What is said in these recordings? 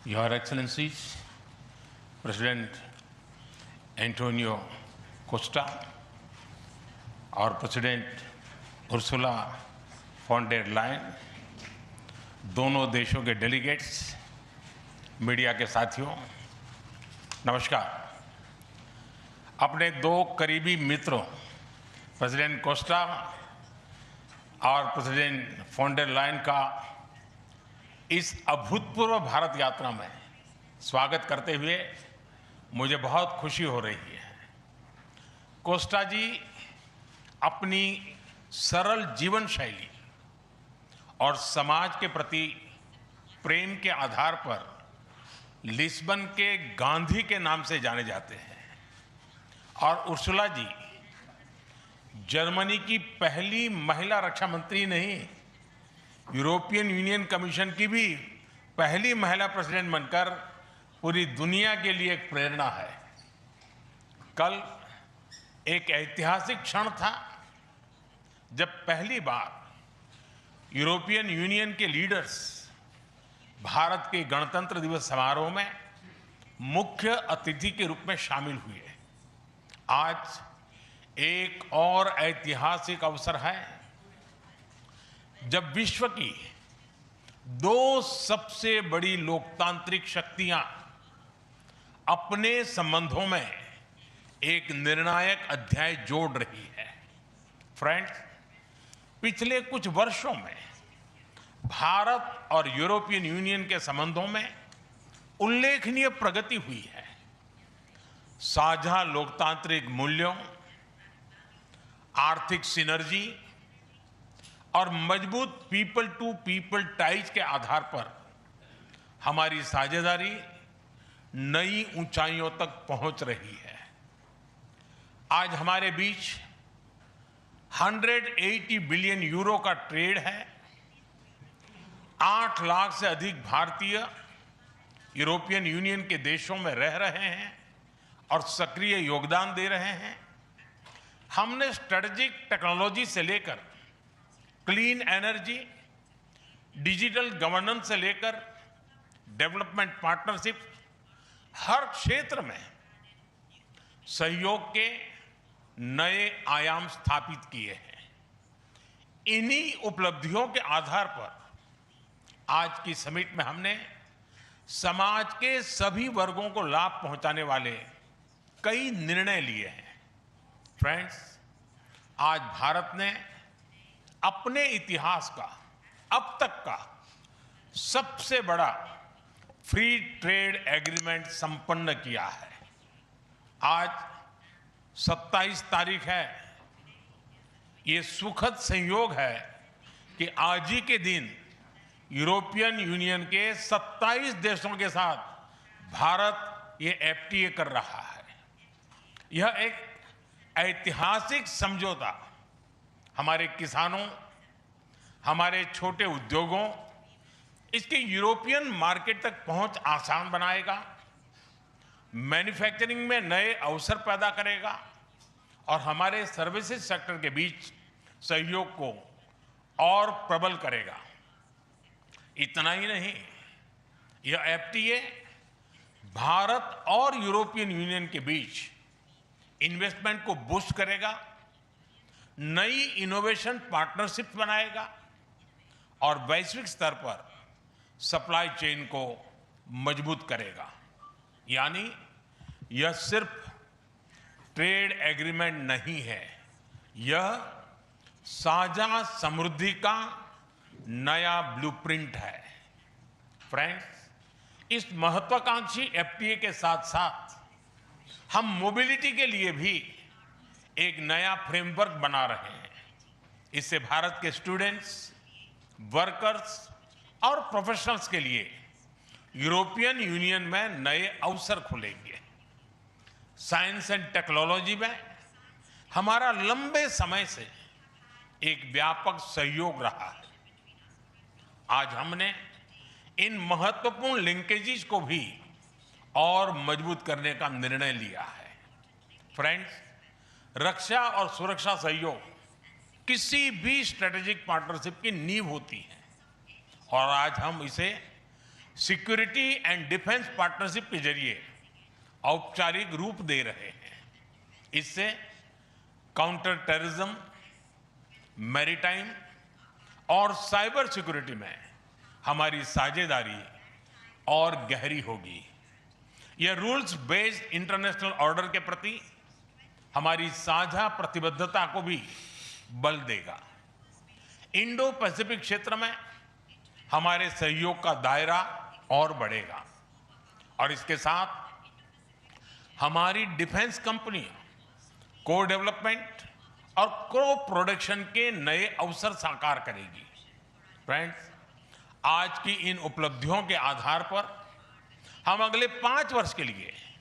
Your Excellencies, President Antonio Costa और president Ursula von der Leyen, दोनों देशों के डेलीगेट्स, मीडिया के साथियों, नमस्कार। अपने दो करीबी मित्रों प्रेसिडेंट कोस्टा और प्रेसिडेंट फॉन डेर लायन का इस अभूतपूर्व भारत यात्रा में स्वागत करते हुए मुझे बहुत खुशी हो रही है। कोस्टा जी अपनी सरल जीवन शैली और समाज के प्रति प्रेम के आधार पर लिस्बन के गांधी के नाम से जाने जाते हैं और उर्सुला जी जर्मनी की पहली महिला रक्षा मंत्री नहीं, यूरोपियन यूनियन कमीशन की भी पहली महिला प्रेसिडेंट बनकर पूरी दुनिया के लिए एक प्रेरणा है। कल एक ऐतिहासिक क्षण था जब पहली बार यूरोपियन यूनियन के लीडर्स भारत के गणतंत्र दिवस समारोह में मुख्य अतिथि के रूप में शामिल हुए। आज एक और ऐतिहासिक अवसर है जब विश्व की दो सबसे बड़ी लोकतांत्रिक शक्तियां अपने संबंधों में एक निर्णायक अध्याय जोड़ रही है। फ्रेंड्स, पिछले कुछ वर्षों में भारत और यूरोपियन यूनियन के संबंधों में उल्लेखनीय प्रगति हुई है। साझा लोकतांत्रिक मूल्यों, आर्थिक सिनर्जी और मजबूत पीपल टू पीपल टाइज के आधार पर हमारी साझेदारी नई ऊंचाइयों तक पहुंच रही है। आज हमारे बीच 180 बिलियन यूरो का ट्रेड है। 8 लाख से अधिक भारतीय यूरोपियन यूनियन के देशों में रह रहे हैं और सक्रिय योगदान दे रहे हैं। हमने स्ट्रेटेजिक टेक्नोलॉजी से लेकर क्लीन एनर्जी, डिजिटल गवर्नेंस से लेकर डेवलपमेंट पार्टनरशिप, हर क्षेत्र में सहयोग के नए आयाम स्थापित किए हैं। इन्हीं उपलब्धियों के आधार पर आज की समिट में हमने समाज के सभी वर्गों को लाभ पहुंचाने वाले कई निर्णय लिए हैं। फ्रेंड्स, आज भारत ने अपने इतिहास का अब तक का सबसे बड़ा फ्री ट्रेड एग्रीमेंट संपन्न किया है। आज 27 तारीख है। ये सुखद संयोग है कि आज ही के दिन यूरोपियन यूनियन के 27 देशों के साथ भारत ये एफटीए कर रहा है। यह एक ऐतिहासिक समझौता हमारे किसानों, हमारे छोटे उद्योगों, इसके यूरोपियन मार्केट तक पहुंच आसान बनाएगा, मैन्युफैक्चरिंग में नए अवसर पैदा करेगा और हमारे सर्विसेज सेक्टर के बीच सहयोग को और प्रबल करेगा। इतना ही नहीं, यह एफटीए भारत और यूरोपियन यूनियन के बीच इन्वेस्टमेंट को बूस्ट करेगा, नई इनोवेशन पार्टनरशिप बनाएगा और वैश्विक स्तर पर सप्लाई चेन को मजबूत करेगा। यानी यह सिर्फ ट्रेड एग्रीमेंट नहीं है, यह साझा समृद्धि का नया ब्लूप्रिंट है। फ्रेंड्स, इस महत्वाकांक्षी एफटीए के साथ साथ हम मोबिलिटी के लिए भी एक नया फ्रेमवर्क बना रहे हैं। इससे भारत के स्टूडेंट्स, वर्कर्स और प्रोफेशनल्स के लिए यूरोपियन यूनियन में नए अवसर खुलेंगे। साइंस एंड टेक्नोलॉजी में हमारा लंबे समय से एक व्यापक सहयोग रहा है। आज हमने इन महत्वपूर्ण लिंकेजेस को भी और मजबूत करने का निर्णय लिया है। फ्रेंड्स, रक्षा और सुरक्षा सहयोग किसी भी स्ट्रेटेजिक पार्टनरशिप की नींव होती है और आज हम इसे सिक्योरिटी एंड डिफेंस पार्टनरशिप के जरिए औपचारिक रूप दे रहे हैं। इससे काउंटर टेररिज्म, मैरीटाइम और साइबर सिक्योरिटी में हमारी साझेदारी और गहरी होगी। यह रूल्स बेस्ड इंटरनेशनल ऑर्डर के प्रति हमारी साझा प्रतिबद्धता को भी बल देगा। इंडो पैसिफिक क्षेत्र में हमारे सहयोग का दायरा और बढ़ेगा और इसके साथ हमारी डिफेंस कंपनियां को डेवलपमेंट और को प्रोडक्शन के नए अवसर साकार करेगी। फ्रेंड्स, आज की इन उपलब्धियों के आधार पर हम अगले 5 वर्ष के लिए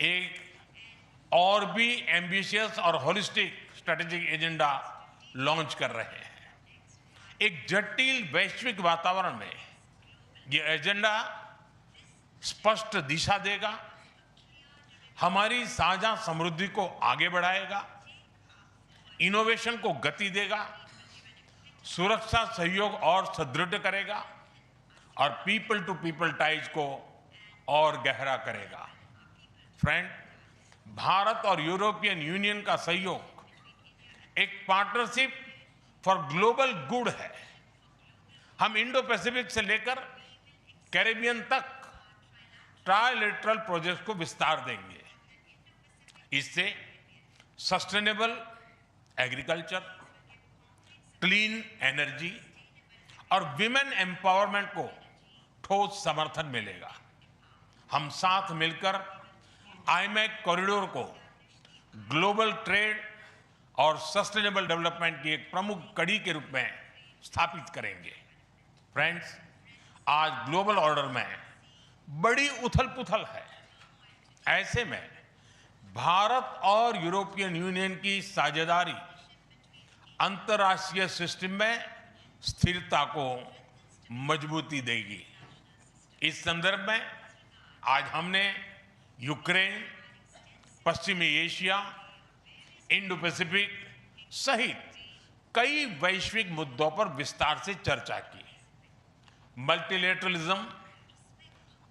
एक और भी एम्बिशियस और होलिस्टिक स्ट्रेटेजिक एजेंडा लॉन्च कर रहे हैं। एक जटिल वैश्विक वातावरण में यह एजेंडा स्पष्ट दिशा देगा, हमारी साझा समृद्धि को आगे बढ़ाएगा, इनोवेशन को गति देगा, सुरक्षा सहयोग और सुदृढ़ करेगा और पीपल टू पीपल टाइज को और गहरा करेगा। फ्रेंड, भारत और यूरोपियन यूनियन का सहयोग एक पार्टनरशिप फॉर ग्लोबल गुड है। हम इंडो पैसिफिक से लेकर कैरेबियन तक ट्राइलेटरल प्रोजेक्ट्स को विस्तार देंगे। इससे सस्टेनेबल एग्रीकल्चर, क्लीन एनर्जी और विमेन एम्पावरमेंट को ठोस समर्थन मिलेगा। हम साथ मिलकर आईमैक कॉरिडोर को ग्लोबल ट्रेड और सस्टेनेबल डेवलपमेंट की एक प्रमुख कड़ी के रूप में स्थापित करेंगे। फ्रेंड्स, आज ग्लोबल ऑर्डर में बड़ी उथल-पुथल है। ऐसे में भारत और यूरोपियन यूनियन की साझेदारी अंतर्राष्ट्रीय सिस्टम में स्थिरता को मजबूती देगी। इस संदर्भ में आज हमने यूक्रेन, पश्चिमी एशिया, इंडो पैसिफिक सहित कई वैश्विक मुद्दों पर विस्तार से चर्चा की। मल्टीलेटरलिज्म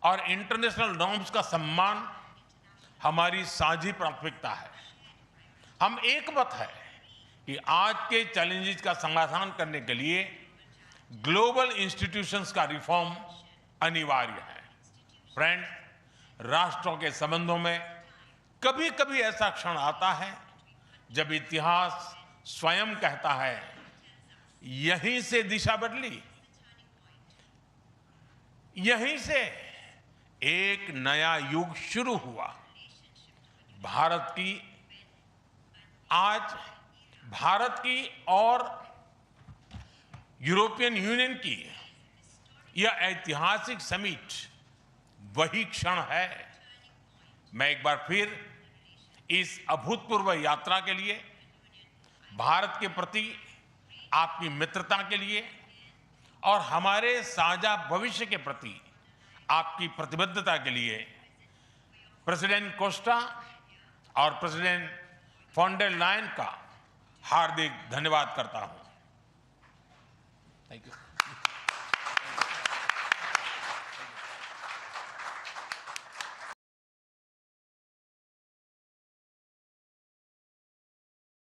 और इंटरनेशनल नॉर्म्स का सम्मान हमारी साझी प्राथमिकता है। हम एकमत है कि आज के चैलेंजेस का समाधान करने के लिए ग्लोबल इंस्टीट्यूशंस का रिफॉर्म अनिवार्य है। फ्रेंड, राष्ट्रों के संबंधों में कभी-कभी ऐसा क्षण आता है जब इतिहास स्वयं कहता है, यहीं से दिशा बदली, यहीं से एक नया युग शुरू हुआ। भारत की और यूरोपियन यूनियन की यह ऐतिहासिक समिट वही क्षण है। मैं एक बार फिर इस अभूतपूर्व यात्रा के लिए, भारत के प्रति आपकी मित्रता के लिए और हमारे साझा भविष्य के प्रति आपकी प्रतिबद्धता के लिए प्रेसिडेंट कोस्टा और प्रेसिडेंट फॉन डेर लायन का हार्दिक धन्यवाद करता हूं। Thank you.